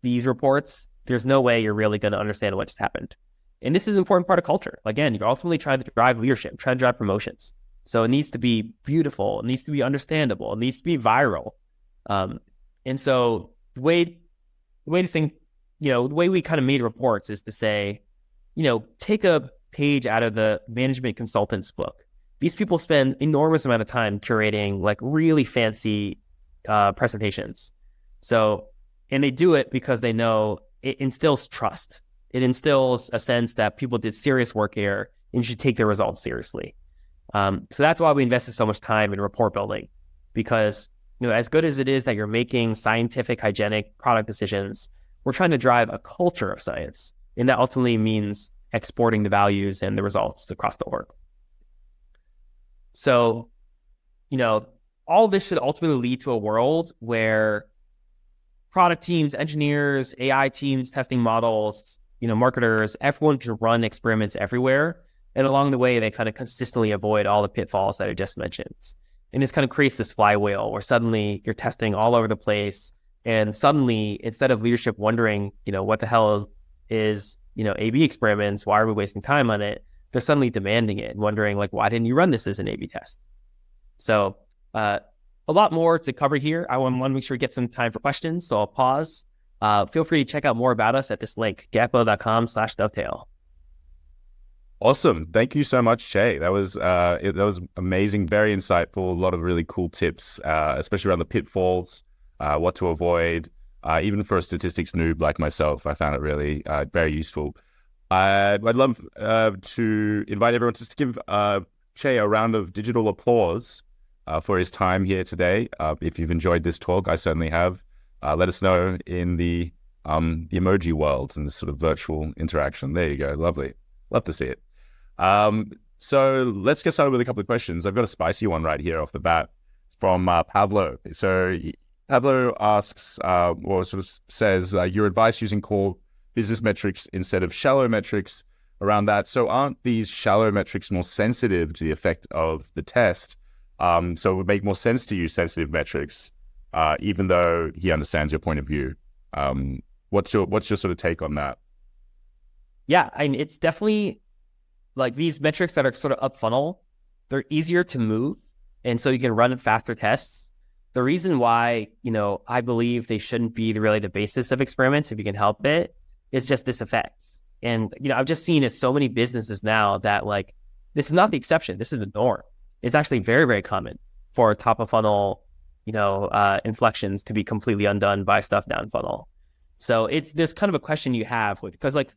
these reports, there's no way you're really going to understand what just happened. And this is an important part of culture. Again, you're ultimately trying to drive leadership, trying to drive promotions. So it needs to be beautiful. It needs to be understandable. It needs to be viral. And so the way to think, the way we kind of made reports is to say, take a page out of the management consultant's book. These people spend enormous amount of time curating really fancy presentations. So, and they do it because they know it instills trust. It instills a sense that people did serious work here and you should take their results seriously. So that's why we invested so much time in report building, because as good as it is that you're making scientific, hygienic product decisions, we're trying to drive a culture of science, and that ultimately means exporting the values and the results across the org. So, all this should ultimately lead to a world where product teams, engineers, AI teams, testing models, marketers, everyone can run experiments everywhere. And along the way, they kind of consistently avoid all the pitfalls that I just mentioned. And this kind of creates this flywheel where suddenly you're testing all over the place. And suddenly, instead of leadership wondering, what the hell is A/B experiments, why are we wasting time on it? They're suddenly demanding it and wondering, why didn't you run this as an A/B test? So a lot more to cover here. I want to make sure we get some time for questions, so I'll pause. Feel free to check out more about us at this link, eppo.com/dovetail. Awesome. Thank you so much, Che. That was amazing, very insightful, a lot of really cool tips, especially around the pitfalls, what to avoid. Even for a statistics noob like myself, I found it really very useful. I'd love to invite everyone just to give Che a round of digital applause for his time here today. If you've enjoyed this talk, I certainly have. Let us know in the emoji world and this sort of virtual interaction. There you go. Lovely. Love to see it. So let's get started with a couple of questions. I've got a spicy one right here off the bat from Pavlo. So Pavlo asks, or sort of says, your advice using core business metrics instead of shallow metrics around that. So aren't these shallow metrics more sensitive to the effect of the test? So it would make more sense to use sensitive metrics, even though he understands your point of view. What's your sort of take on that? Yeah, it's definitely these metrics that are sort of up funnel, they're easier to move. And so you can run faster tests. The reason why, I believe they shouldn't be really the basis of experiments, if you can help it, is just this effect. And, I've just seen it so many businesses now that this is not the exception. This is the norm. it's actually very, very common for top of funnel, inflections to be completely undone by stuff down funnel. So there's kind of a question you have because like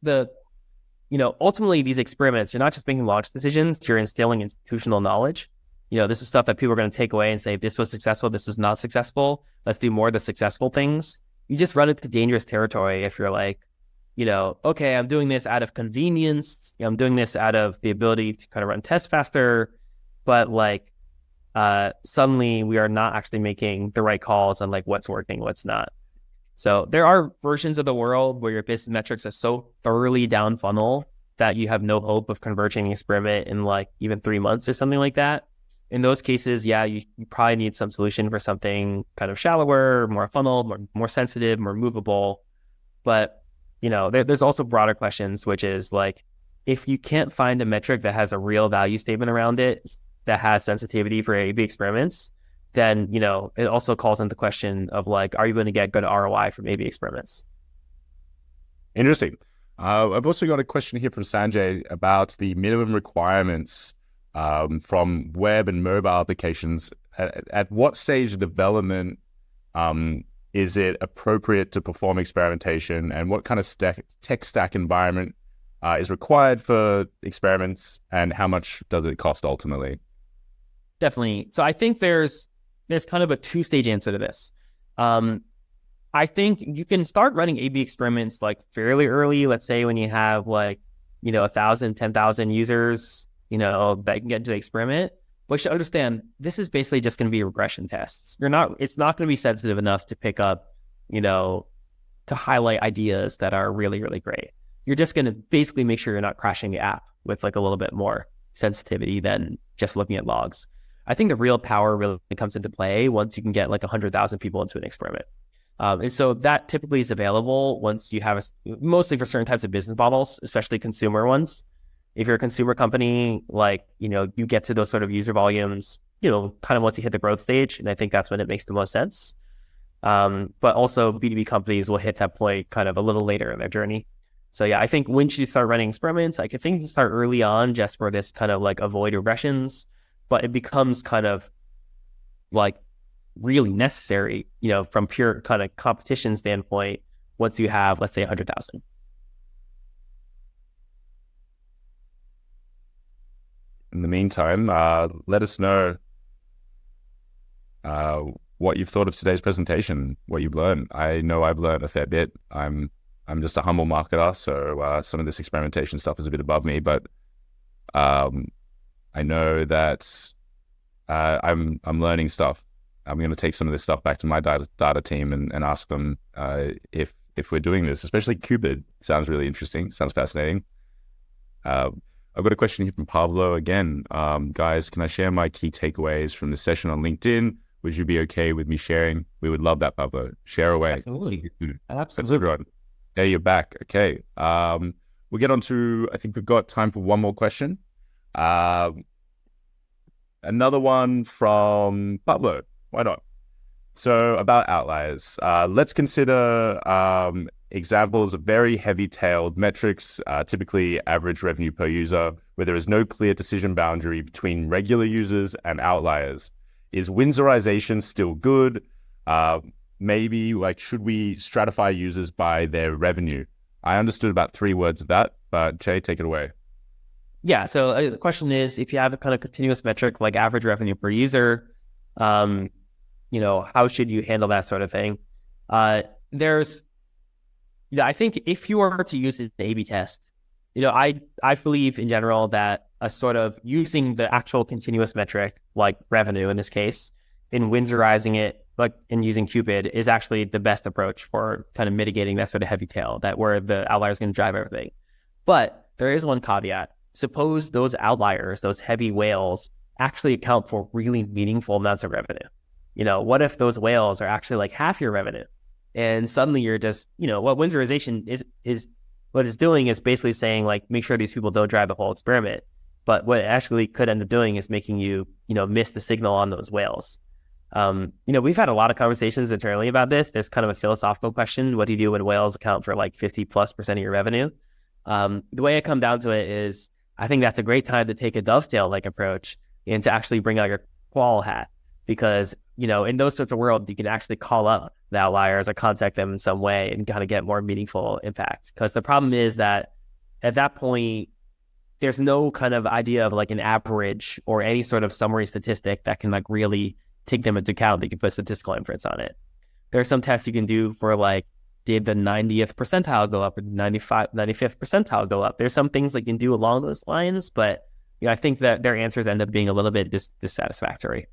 ultimately these experiments, you're not just making launch decisions, you're instilling institutional knowledge. This is stuff that people are going to take away and say, this was successful, this was not successful. Let's do more of the successful things. You just run into dangerous territory if you're like, okay, I'm doing this out of convenience. I'm doing this out of the ability to kind of run tests faster. But like, suddenly we are not actually making the right calls on like what's working, what's not. So there are versions of the world where your business metrics are so thoroughly down funnel that you have no hope of converting an experiment in like even 3 months or something like that. In those cases, yeah, you probably need some solution for something kind of shallower, more funnel, more sensitive, more movable. But, there's also broader questions, which is like, if you can't find a metric that has a real value statement around it, that has sensitivity for A/B experiments, then, it also calls into question of like, are you going to get good ROI from A/B experiments? Interesting. I've also got a question here from Sanjay about the minimum requirements from web and mobile applications. At what stage of development is it appropriate to perform experimentation, and what kind of tech stack environment is required for experiments, and how much does it cost ultimately? Definitely. So I think there's kind of a 2-stage answer to this. I think you can start running A/B experiments like fairly early. Let's say when you have like, 1,000, 10,000 users, that you can get into the experiment. But you should understand, this is basically just going to be regression tests. It's not going to be sensitive enough to pick up, to highlight ideas that are really, really great. You're just going to basically make sure you're not crashing the app with like a little bit more sensitivity than just looking at logs. I think the real power really comes into play once you can get like 100,000 people into an experiment. And so that typically is available once you have mostly for certain types of business models, especially consumer ones. If you're a consumer company, like, you get to those sort of user volumes, kind of once you hit the growth stage. And I think that's when it makes the most sense. But also B2B companies will hit that point kind of a little later in their journey. So yeah, I think when you start running experiments, I think you start early on just for this kind of like avoid regressions, but it becomes kind of like really necessary, from pure kind of competition standpoint, once you have, let's say 100,000. In the meantime, let us know what you've thought of today's presentation, what you've learned. I know I've learned a fair bit. I'm just a humble marketer, so some of this experimentation stuff is a bit above me, but I know that I'm learning stuff. I'm going to take some of this stuff back to my data team and ask them if we're doing this, especially Cupid. Sounds really interesting. Sounds fascinating. I've got a question here from Pablo again. Guys, can I share my key takeaways from the session on LinkedIn? Would you be okay with me sharing? We would love that, Pablo. Share away. Absolutely. Absolutely. Everyone. There, you're back. Okay. We'll get on to, I think we've got time for one more question. Another one from Pablo. Why not? So about outliers, let's consider examples of very heavy-tailed metrics, typically average revenue per user, where there is no clear decision boundary between regular users and outliers. Is Windsorization still good? Maybe should we stratify users by their revenue? I understood about 3 words of that, but Jay, take it away. Yeah. So the question is, if you have a kind of continuous metric like average revenue per user, how should you handle that sort of thing? I think if you were to use an A/B test, I believe in general that a sort of using the actual continuous metric like revenue in this case, in Windsorizing it, like in using Cupid, is actually the best approach for kind of mitigating that sort of heavy tail, that where the outlier is going to drive everything. But there is one caveat. Suppose those outliers, those heavy whales, actually account for really meaningful amounts of revenue. What if those whales are actually like half your revenue? And suddenly you're just, what Windsorization is what it's doing is basically saying like, make sure these people don't drive the whole experiment. But what it actually could end up doing is making you, miss the signal on those whales. We've had a lot of conversations internally about this. There's kind of a philosophical question. What do you do when whales account for like 50+% of your revenue? The way I come down to it is, I think that's a great time to take a dovetail like approach. and to actually bring out your qual hat, because, in those sorts of world, you can actually call up the outliers or contact them in some way and kind of get more meaningful impact. Because the problem is that at that point, there's no kind of idea of like an average or any sort of summary statistic that can like really take them into account. They can put statistical inference on it. There are some tests you can do for like, did the 90th percentile go up or 95th percentile go up? There's some things that you can do along those lines, but I think that their answers end up being a little bit dissatisfactory.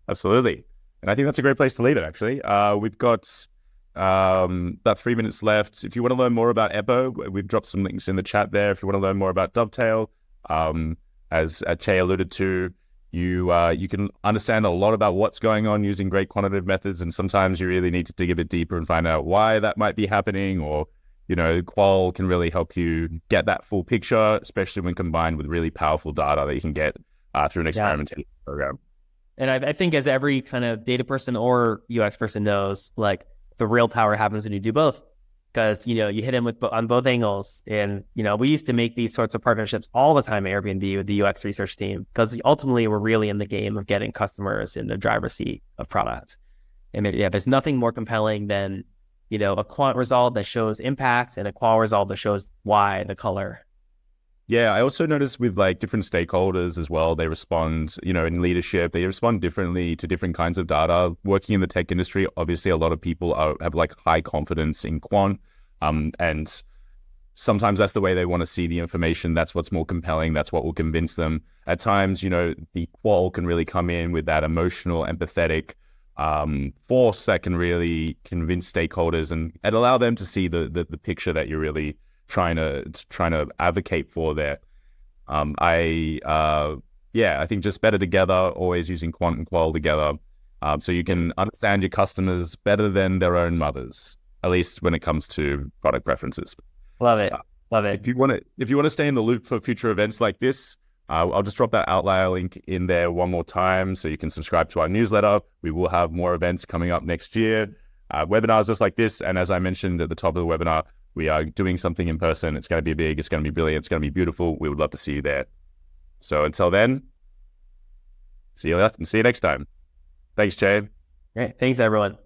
Absolutely. And I think that's a great place to leave it, actually. We've got about 3 minutes left. If you want to learn more about Eppo, we've dropped some links in the chat there. If you want to learn more about Dovetail, as Che alluded to, you can understand a lot about what's going on using great quantitative methods, and sometimes you really need to dig a bit deeper and find out why that might be happening, or, qual can really help you get that full picture, especially when combined with really powerful data that you can get through an experimentation program. And I think as every kind of data person or UX person knows, like the real power happens when you do both, because, you hit them on both angles. And, we used to make these sorts of partnerships all the time at Airbnb with the UX research team, because ultimately we're really in the game of getting customers in the driver's seat of product. And there's nothing more compelling than, a quant result that shows impact and a qual result that shows why, the color. Yeah, I also noticed with like different stakeholders as well, they respond, in leadership, they respond differently to different kinds of data. Working in the tech industry, obviously a lot of people have like high confidence in quant, and sometimes that's the way they want to see the information. That's what's more compelling. That's what will convince them. At times, the qual can really come in with that emotional, empathetic force that can really convince stakeholders and allow them to see the picture that you're really trying to advocate for there. I think just better together, always using quant and qual together, so you can understand your customers better than their own mothers, at least when it comes to product preferences. Love it. If you want to stay in the loop for future events like this, I'll just drop that outlier link in there one more time so you can subscribe to our newsletter. We will have more events coming up next year, webinars just like this, and as I mentioned at the top of the webinar, we are doing something in person. It's going to be big. It's going to be brilliant. It's going to be beautiful. We would love to see you there. So until then, see you next time. Thanks, Che. Great. Thanks, everyone.